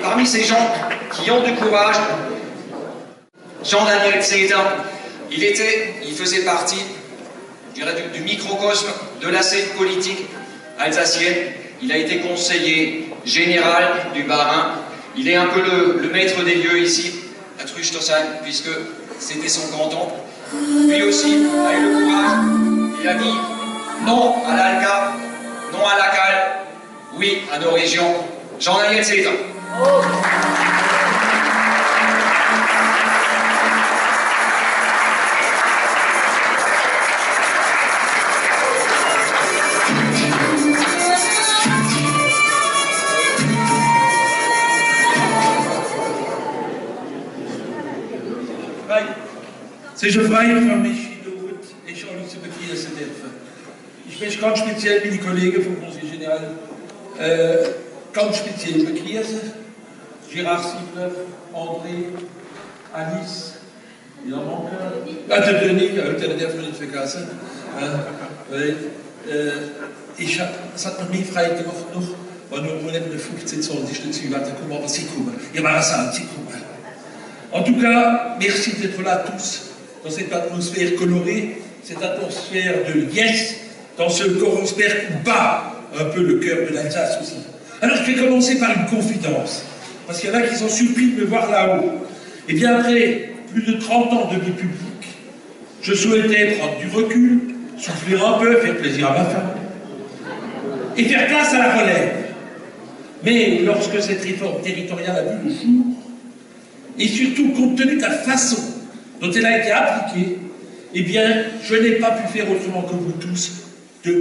parmi ces gens qui ont du courage, Jean-Daniel Zeter, il faisait partie, je dirais, du microcosme de la scène politique alsacienne. Il a été conseiller général du Bas-Rhin. Il est un peu le maître des lieux ici, à Trüchtosheim, puisque c'était son canton. Lui aussi a eu le courage. Il a dit non à l'ALCA, non à la CAL, oui à nos régions. Jean-Daniel Zeter. Sehr freue mich, ich schaue mich zu begrüßen dürfen. Ich möchte ganz speziell meine Kollegen vom Conseil Général ganz speziell begrüßen. Gérard Siebler, André, Alice, il en manque un. Ah, de Denis, der darf man nicht vergessen. Es hat noch nie frei gemacht, noch, weil nur am 15, 20. Züge hat er aber sie kommen. Ihr war das auch, sie kommen. En tout cas, merci d'être là tous, dans cette atmosphère colorée, cette atmosphère de liesse, dans ce choronspère qui bat un peu le cœur de l'Alsace aussi. Alors je vais commencer par une confidence, parce qu'il y en a qui sont surpris de me voir là-haut. Et bien après plus de 30 ans de vie publique, je souhaitais prendre du recul, souffler un peu, faire plaisir à ma femme, et faire place à la relève. Mais lorsque cette réforme territoriale a vu le jour, et surtout compte tenu de la façon dont elle a été appliquée, eh bien, je n'ai pas pu faire autrement que vous tous, de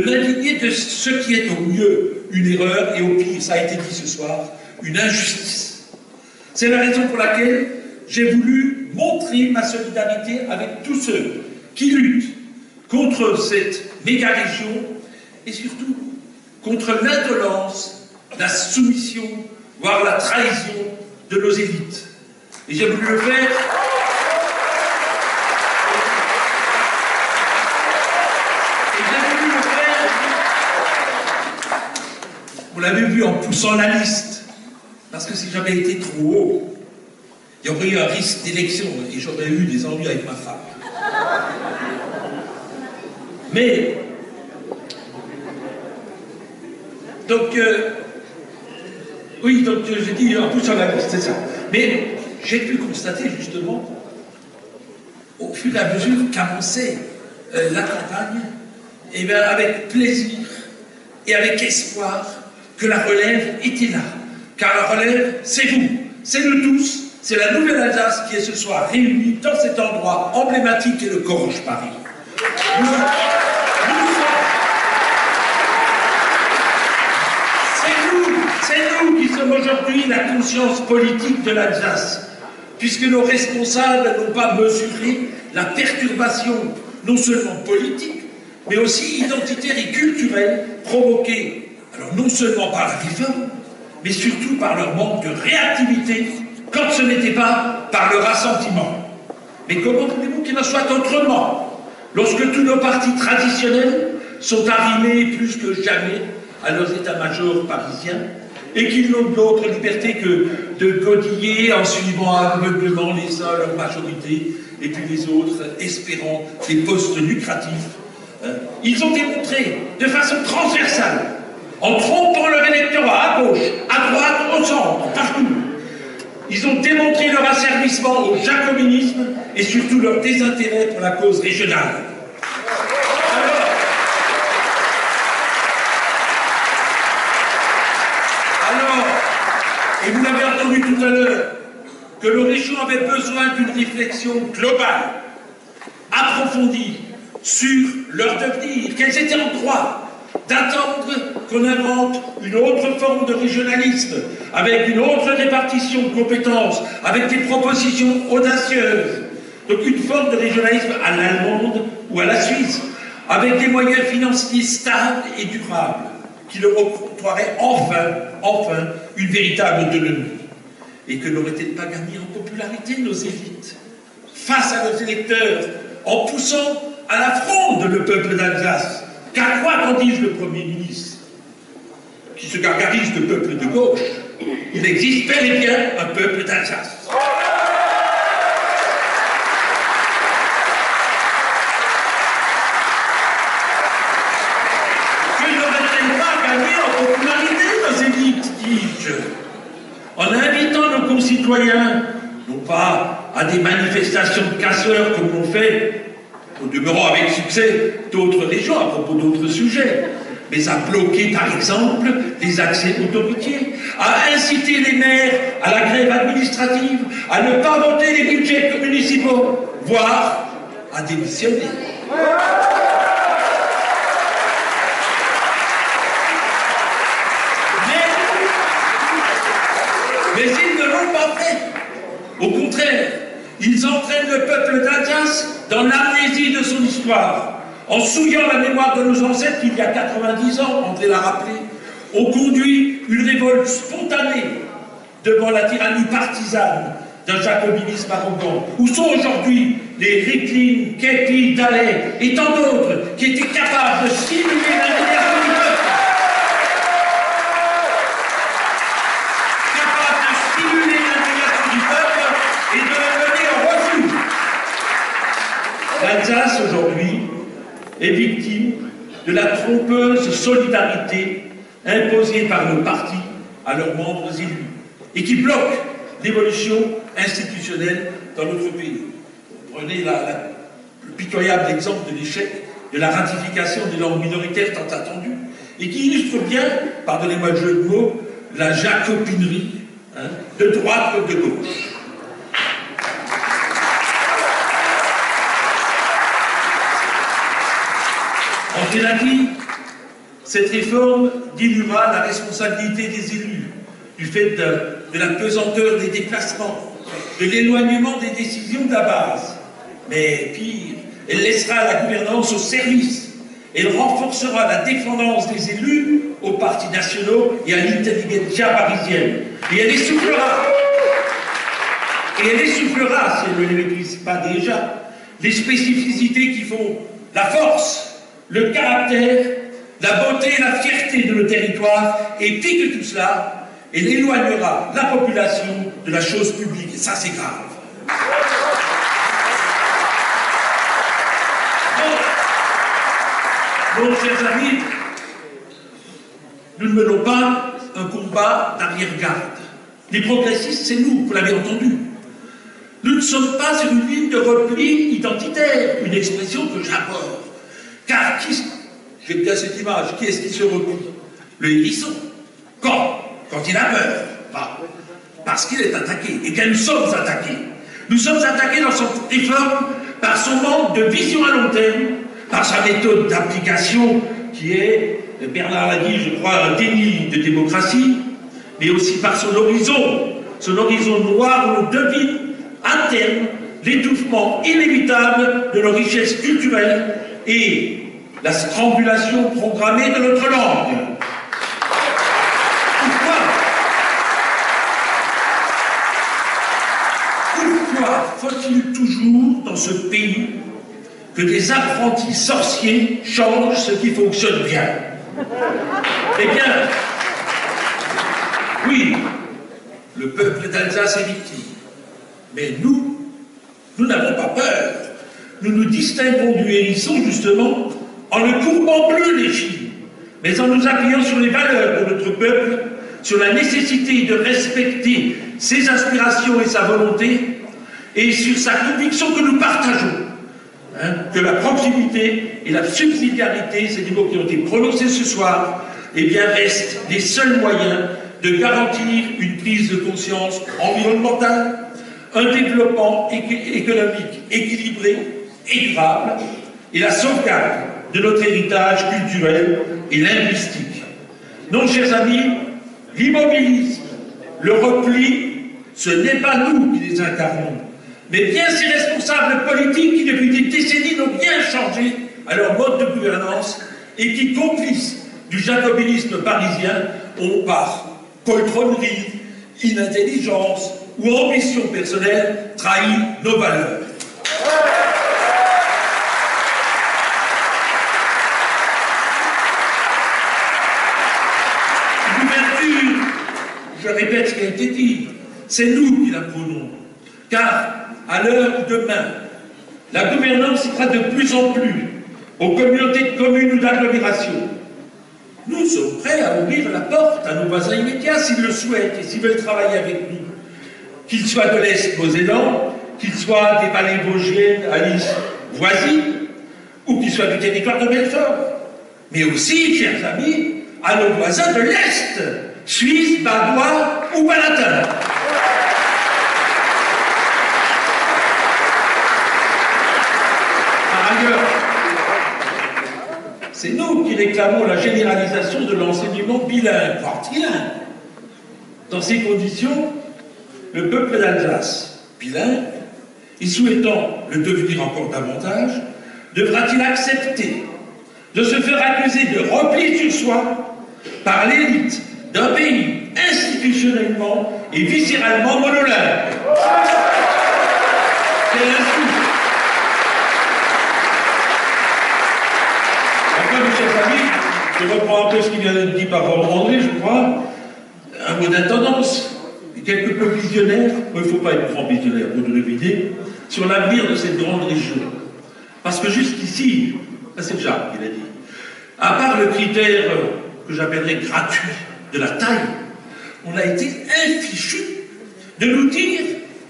m'indigner de ce qui est au mieux une erreur, et au pire, ça a été dit ce soir, une injustice. C'est la raison pour laquelle j'ai voulu montrer ma solidarité avec tous ceux qui luttent contre cette méga-région, et surtout contre l'indolence, la soumission, voire la trahison de nos élites. Et j'ai voulu le faire. Vous l'avez vu en poussant la liste. Parce que si j'avais été trop haut, il y aurait eu un risque d'élection et j'aurais eu des ennuis avec ma femme. Mais, donc, oui, donc j'ai dit en poussant la liste, c'est ça. Mais j'ai pu constater justement, au fur et à mesure qu'avançait la campagne, et bien avec plaisir et avec espoir que la relève était là. Car la relève, c'est vous, c'est nous tous, c'est la nouvelle Alsace qui est ce soir réunie dans cet endroit emblématique qu'est le Corroche Paris. C'est nous qui sommes aujourd'hui la conscience politique de l'Alsace, puisque nos responsables n'ont pas mesuré la perturbation non seulement politique, mais aussi identitaire et culturelle provoquée, alors non seulement par la réforme, mais surtout par leur manque de réactivité, quand ce n'était pas par le rassentiment. Mais comment voulez-vous qu'il en soit autrement, lorsque tous nos partis traditionnels sont arrimés plus que jamais à nos états-majors parisiens, et qu'ils n'ont d'autre liberté que de godiller en suivant aveuglément les uns leur majorité, et puis les autres espérant des postes lucratifs. Ils ont démontré de façon transversale, en trompant leur électorat à gauche, à droite, au centre, partout. Ils ont démontré leur asservissement au jacobinisme et surtout leur désintérêt pour la cause régionale. Et vous l'avez entendu tout à l'heure, que le région avait besoin d'une réflexion globale, approfondie, sur leur devenir, qu'elles étaient en droit d'attendre qu'on invente une autre forme de régionalisme, avec une autre répartition de compétences, avec des propositions audacieuses. Donc une forme de régionalisme à l'allemande ou à la suisse, avec des moyens financiers stables et durables, qui leur octroieraient enfin, une véritable autonomie. Et que n'aurait-elle pas gagné en popularité nos élites face à nos électeurs, en poussant à la fronde le peuple d'Alsace? Car quoi qu'en dise le Premier ministre, qui se gargarise de peuple de gauche, il existe bel et bien un peuple d'Alsace. Que n'aurait-elle pas gagné en popularité dans ces litiges en invitant nos concitoyens, non pas à des manifestations de casseurs comme l'ont fait, au demeurant avec succès, d'autres régions à propos d'autres sujets, mais à bloquer par exemple les accès autoroutiers, à inciter les maires à la grève administrative, à ne pas voter les budgets municipaux, voire à démissionner. Mais ils ne l'ont pas fait. Au contraire, ils entraînent le peuple d'Alsace dans l'amnésie de son histoire. En souillant la mémoire de nos ancêtres, il y a 90 ans, André l'a rappelé, ont conduit une révolte spontanée devant la tyrannie partisane d'un jacobinisme arrogant. Où sont aujourd'hui les Ricklin, Kepi, Dallet et tant d'autres qui étaient capables de stimuler l'indignation du peuple, et de la mener en refus. L'Alsace, aujourd'hui, est victime de la trompeuse solidarité imposée par nos partis à leurs membres élus et qui bloque l'évolution institutionnelle dans notre pays. Prenez le pitoyable exemple de l'échec de la ratification des langues minoritaires tant attendues et qui illustre bien, pardonnez-moi le jeu de mots, la jacobinerie de droite comme de gauche. André l'a dit, cette réforme diluera la responsabilité des élus du fait de la pesanteur des déplacements, de l'éloignement des décisions de la base. Mais pire, elle laissera la gouvernance au service. Elle renforcera la dépendance des élus aux partis nationaux et à l'intelligentsia parisienne. Et elle essoufflera, si elle ne le maîtrise pas déjà, les spécificités qui font la force, le caractère, la beauté et la fierté de nos territoires, et pire que tout cela, elle éloignera la population de la chose publique. Et ça, c'est grave. Donc, chers amis, nous ne menons pas un combat d'arrière-garde. Les progressistes, c'est nous, vous l'avez entendu. Nous ne sommes pas sur une ligne de repli identitaire, une expression que j'aborde. Car j'aime bien cette image, qui est-ce qui se replie? Le hérisson. Quand il a peur. Pas. Parce qu'il est attaqué. Et bien nous sommes attaqués. Nous sommes attaqués dans son réforme par son manque de vision à long terme, par sa méthode d'application qui est, Bernard l'a dit, je crois, un déni de démocratie, mais aussi par son horizon noir où on devine à terme l'étouffement inévitable de nos richesses culturelles et la strangulation programmée de notre langue. Pourquoi faut-il toujours, dans ce pays, que des apprentis sorciers changent ce qui fonctionne bien? Eh bien, oui, le peuple d'Alsace est victime. Mais nous n'avons pas peur. Nous nous distinguons du hérisson, justement, en ne courbant plus les chines, mais en nous appuyant sur les valeurs de notre peuple, sur la nécessité de respecter ses aspirations et sa volonté, et sur sa conviction que nous partageons, que la proximité et la subsidiarité, ces mots qui ont été prononcés ce soir, eh bien, restent les seuls moyens de garantir une prise de conscience environnementale, un développement économique équilibré et durable, et la sauvegarde de notre héritage culturel et linguistique. Non, chers amis, l'immobilisme, le repli, ce n'est pas nous qui les incarnons, mais bien ces responsables politiques qui, depuis des décennies, n'ont rien changé à leur mode de gouvernance et qui, complices du jacobinisme parisien, ont par poltronnerie, inintelligence ou ambition personnelle trahi nos valeurs. Je répète ce qui a été dit, c'est nous qui la prônons. Car, à l'heure où demain, la gouvernance sera de plus en plus aux communautés de communes ou d'agglomération, nous sommes prêts à ouvrir la porte à nos voisins immédiats s'ils le souhaitent et s'ils veulent travailler avec nous. Qu'ils soient de l'Est Mosellan, qu'ils soient des vallées vosgiennes à Nice voisines, ou qu'ils soient du territoire de Belfort. Mais aussi, chers amis, à nos voisins de l'Est, Suisse, Badois ou Palatin. Par ailleurs, c'est nous qui réclamons la généralisation de l'enseignement bilingue, voire trilingue. Dans ces conditions, le peuple d'Alsace, bilingue, et souhaitant le devenir encore davantage, devra-t-il accepter de se faire accuser de repli sur soi par l'élite d'un pays institutionnellement et viscéralement monolingue? C'est l'insulte. Enfin, mes chers amis, je reprends un peu ce qui vient d'être dit par André, je crois, un mot d'intendance, quelque peu visionnaire, il ne faut pas être grand visionnaire pour le deviner, sur l'avenir de cette grande région. Parce que jusqu'ici, c'est Jacques qui l'a dit, à part le critère que j'appellerais gratuit de la taille, on a été infichu de nous dire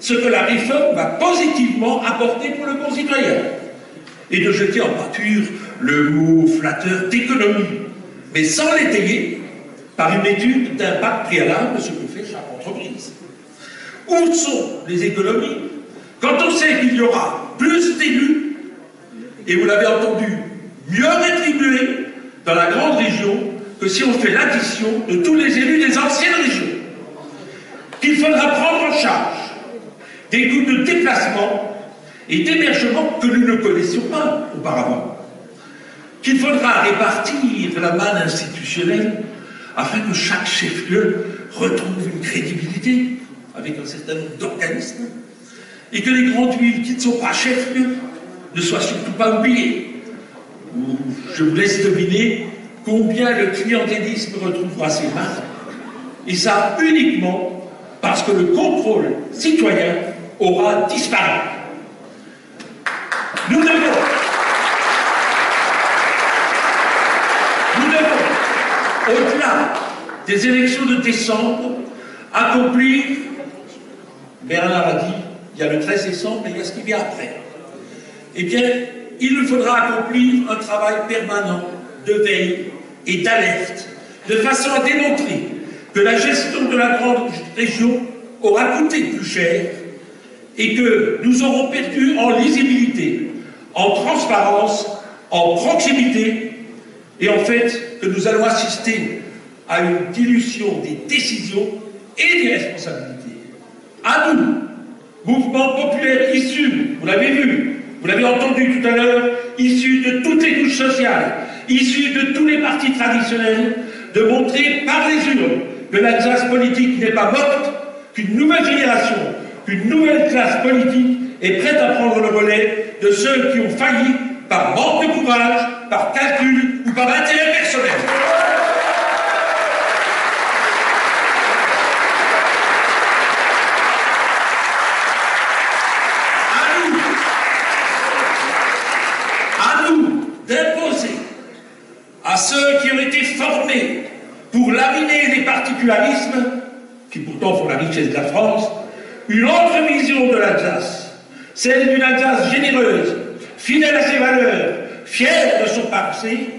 ce que la réforme va positivement apporter pour le concitoyen et de jeter en pâture le mot flatteur d'économie, mais sans l'étayer par une étude d'impact préalable de ce que fait chaque entreprise. Où sont les économies quand on sait qu'il y aura plus d'élus, et vous l'avez entendu, mieux rétribués dans la grande région que si on fait l'addition de tous les élus des anciennes régions? Qu'il faudra prendre en charge des coûts de déplacement et d'hébergement que nous ne connaissions pas auparavant. Qu'il faudra répartir la manne institutionnelle afin que chaque chef-lieu retrouve une crédibilité avec un certain nombre d'organismes et que les grandes villes qui ne sont pas chefs-lieux ne soient surtout pas oubliées. Je vous laisse deviner combien le clientélisme retrouvera ses marques, et ça uniquement parce que le contrôle citoyen aura disparu. Nous devons, au-delà des élections de décembre, accomplir, Bernard a dit, il y a le 13 décembre, mais il y a ce qui vient après. Eh bien, il nous faudra accomplir un travail permanent de veille et d'alerte, de façon à démontrer que la gestion de la grande région aura coûté plus cher et que nous aurons perdu en lisibilité, en transparence, en proximité, et en fait que nous allons assister à une dilution des décisions et des responsabilités. À nous, mouvement populaire issu, vous l'avez vu, vous l'avez entendu tout à l'heure, issu de toutes les couches sociales, issu de tous les partis traditionnels, de montrer par les urnes que l'Alsace politique n'est pas morte, qu'une nouvelle génération, qu'une nouvelle classe politique est prête à prendre le relais de ceux qui ont failli par manque de courage, par calcul ou par intérêt personnel. À nous d'imposer à ceux qui ont été formés pour laminer les particularismes, qui pourtant font la richesse de la France, une autre vision de l'Alsace, celle d'une Alsace généreuse, fidèle à ses valeurs, fière de son passé,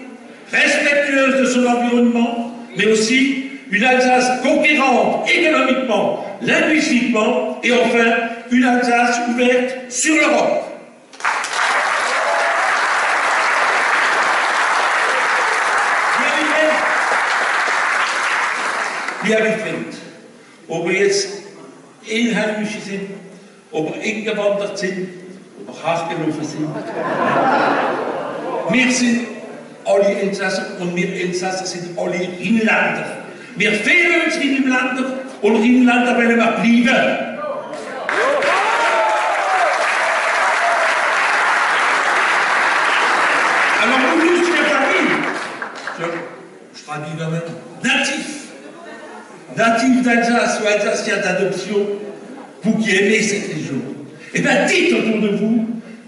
respectueuse de son environnement, mais aussi une Alsace conquérante économiquement, linguistiquement, et enfin une Alsace ouverte sur l'Europe. Wir befremd, ob wir jetzt Einheimische sind, ob wir eingewandert sind, ob wir nachgelaufen sind. Wir sind alle Elsasser und wir Elsasser sind alle Rheinländer. Wir fühlen uns Rheinländer und Rheinländer wollen wir bleiben. Alors pour nous, chers amis, je traduis quand même, natifs, natifs d'Alsace ou alsaciens d'adoption, vous qui aimez cette région, eh bien dites autour de vous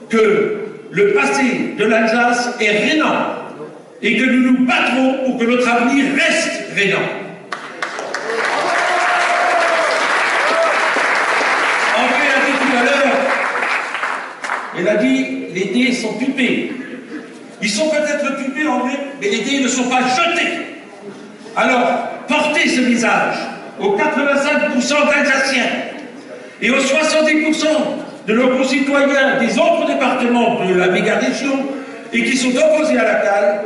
que le passé de l'Alsace est rhénan et que nous nous battrons pour que notre avenir reste rhénan. André a dit tout à l'heure, elle a dit, les dés sont pipés. Ils sont peut-être pipés, André, mais les dés ne sont pas jetés. Alors, portez ce message aux 85% d'Alsaciens et aux 70% de nos concitoyens des autres départements de la méga-région et qui sont opposés à la CAL,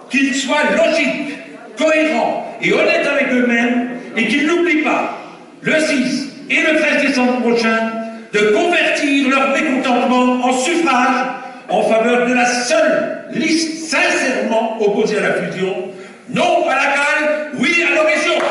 qu'ils soient logiques, cohérents et honnêtes avec eux-mêmes et qu'ils n'oublient pas, le 6 et le 13 décembre prochain, de convertir leur mécontentement en suffrage en faveur de la seule liste sincèrement opposée à la fusion. Non à la CAL, oui à nos régions.